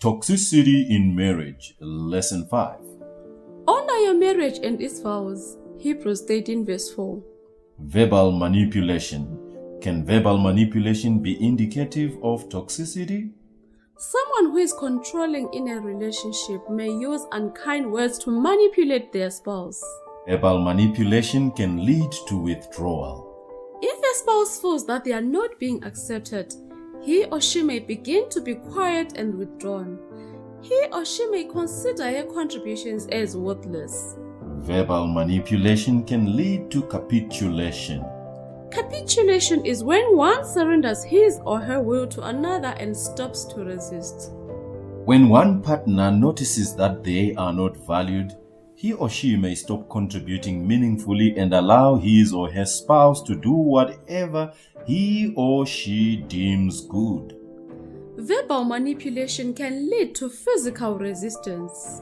Toxicity in Marriage, Lesson 5. Honor your marriage and its vows. Hebrews 13 verse 4. Verbal manipulation. Can verbal manipulation be indicative of toxicity? Someone who is controlling in a relationship may use unkind words to manipulate their spouse. Verbal manipulation can lead to withdrawal. If a spouse feels that they are not being accepted, he or she may begin to be quiet and withdrawn. He or she may consider her contributions as worthless. Verbal manipulation can lead to capitulation. Capitulation is when one surrenders his or her will to another and stops to resist. When one partner notices that they are not valued, he or she may stop contributing meaningfully and allow his or her spouse to do whatever he or she deems good. Verbal manipulation can lead to physical resistance.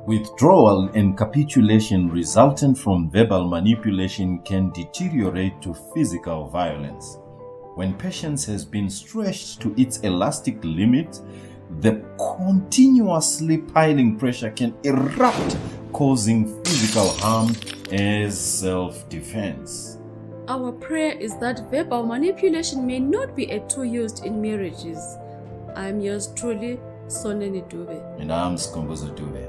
Withdrawal and capitulation resultant from verbal manipulation can deteriorate to physical violence. When patience has been stretched to its elastic limit, the continuously piling pressure can erupt, causing physical harm as self-defense. Our prayer is that verbal manipulation may not be a tool used in marriages. I am yours truly, Soneni Dube. And I'm Skhumbuzo Dube.